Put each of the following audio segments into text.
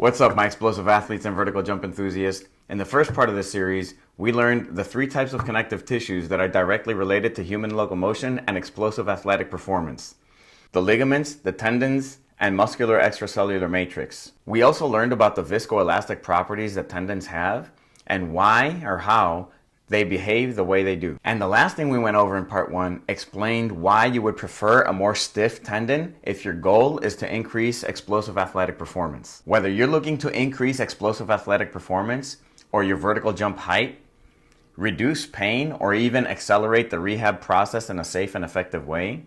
What's up, my explosive athletes and vertical jump enthusiasts? In the first part of this series, we learned the 3 types of connective tissues that are directly related to human locomotion and explosive athletic performance: the ligaments, the tendons, and muscular extracellular matrix. We also learned about the viscoelastic properties that tendons have and why or how they behave the way they do. And the last thing we went over in part 1 explained why you would prefer a more stiff tendon if your goal is to increase explosive athletic performance. Whether you're looking to increase explosive athletic performance or your vertical jump height, reduce pain, or even accelerate the rehab process in a safe and effective way,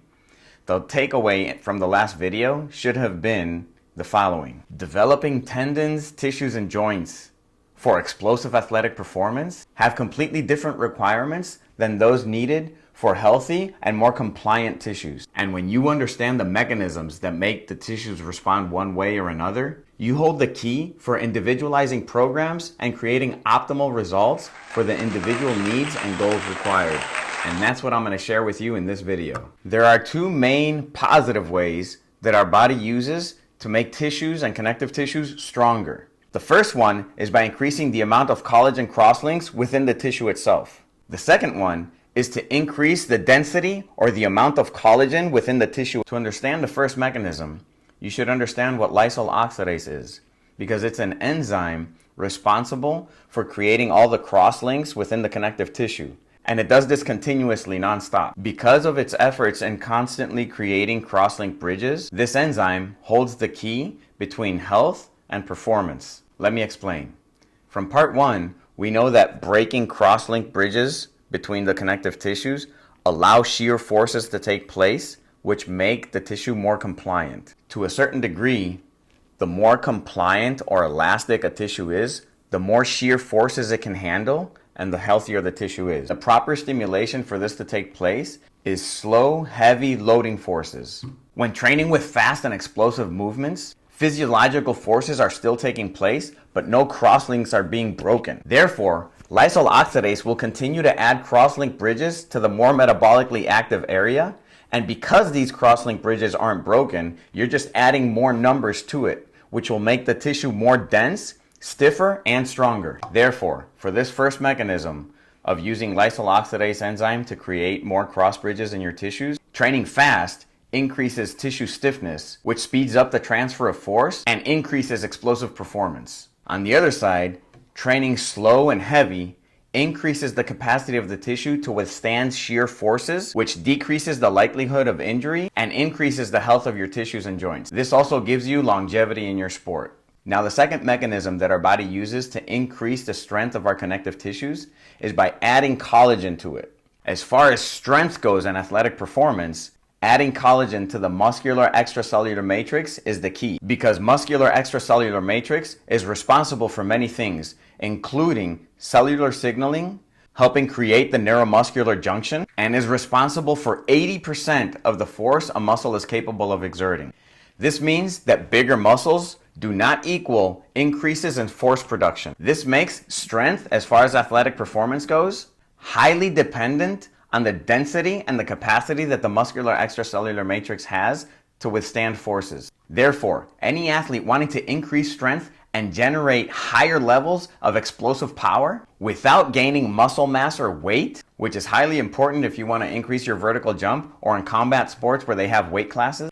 the takeaway from the last video should have been the following: developing tendons, tissues, and joints for explosive athletic performance have completely different requirements than those needed for healthy and more compliant tissues. And when you understand the mechanisms that make the tissues respond one way or another, you hold the key for individualizing programs and creating optimal results for the individual needs and goals required. And that's what I'm going to share with you in this video. There are 2 main positive ways that our body uses to make tissues and connective tissues stronger. The first one is by increasing the amount of collagen crosslinks within the tissue itself. The second one is to increase the density or the amount of collagen within the tissue. To understand the first mechanism, you should understand what lysyl oxidase is, because it's an enzyme responsible for creating all the crosslinks within the connective tissue. And it does this continuously, nonstop. Because of its efforts in constantly creating crosslink bridges, this enzyme holds the key between health and performance. Let me explain. From part 1, we know that breaking crosslink bridges between the connective tissues allow shear forces to take place, which make the tissue more compliant. To a certain degree, the more compliant or elastic a tissue is, the more shear forces it can handle, and the healthier the tissue is. The proper stimulation for this to take place is slow, heavy loading forces. When training with fast and explosive movements, physiological forces are still taking place, but no crosslinks are being broken. Therefore, lysyl oxidase will continue to add crosslink bridges to the more metabolically active area, and because these crosslink bridges aren't broken, you're just adding more numbers to it, which will make the tissue more dense, stiffer, and stronger. Therefore, for this first mechanism of using lysyl oxidase enzyme to create more cross bridges in your tissues, training fast increases tissue stiffness, which speeds up the transfer of force and increases explosive performance. On the other side, training slow and heavy increases the capacity of the tissue to withstand shear forces, which decreases the likelihood of injury and increases the health of your tissues and joints. This also gives you longevity in your sport. Now, the second mechanism that our body uses to increase the strength of our connective tissues is by adding collagen to it. As far as strength goes in athletic performance, adding collagen to the muscular extracellular matrix is the key, because muscular extracellular matrix is responsible for many things, including cellular signaling, helping create the neuromuscular junction, and is responsible for 80% of the force a muscle is capable of exerting. This means that bigger muscles do not equal increases in force production. This makes strength, as far as athletic performance goes, highly dependent on the density and the capacity that the muscular extracellular matrix has to withstand forces. Therefore, any athlete wanting to increase strength and generate higher levels of explosive power without gaining muscle mass or weight, which is highly important if you want to increase your vertical jump or in combat sports where they have weight classes,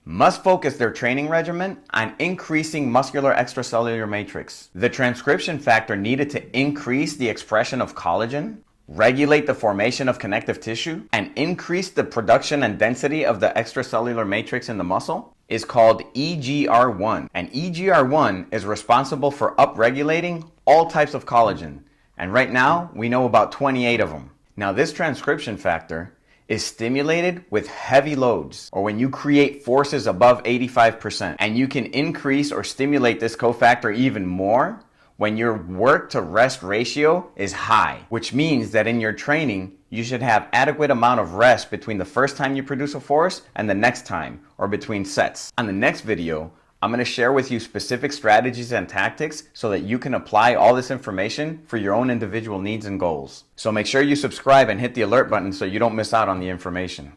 must focus their training regimen on increasing muscular extracellular matrix. The transcription factor needed to increase the expression of collagen, regulate the formation of connective tissue, and increase the production and density of the extracellular matrix in the muscle is called EGR1. And EGR1 is responsible for upregulating all types of collagen. And right now, we know about 28 of them. Now, this transcription factor is stimulated with heavy loads, or when you create forces above 85%. And you can increase or stimulate this cofactor even more when your work to rest ratio is high, which means that in your training, you should have adequate amount of rest between the first time you produce a force and the next time, or between sets. On the next video, I'm going to share with you specific strategies and tactics so that you can apply all this information for your own individual needs and goals. So make sure you subscribe and hit the alert button so you don't miss out on the information.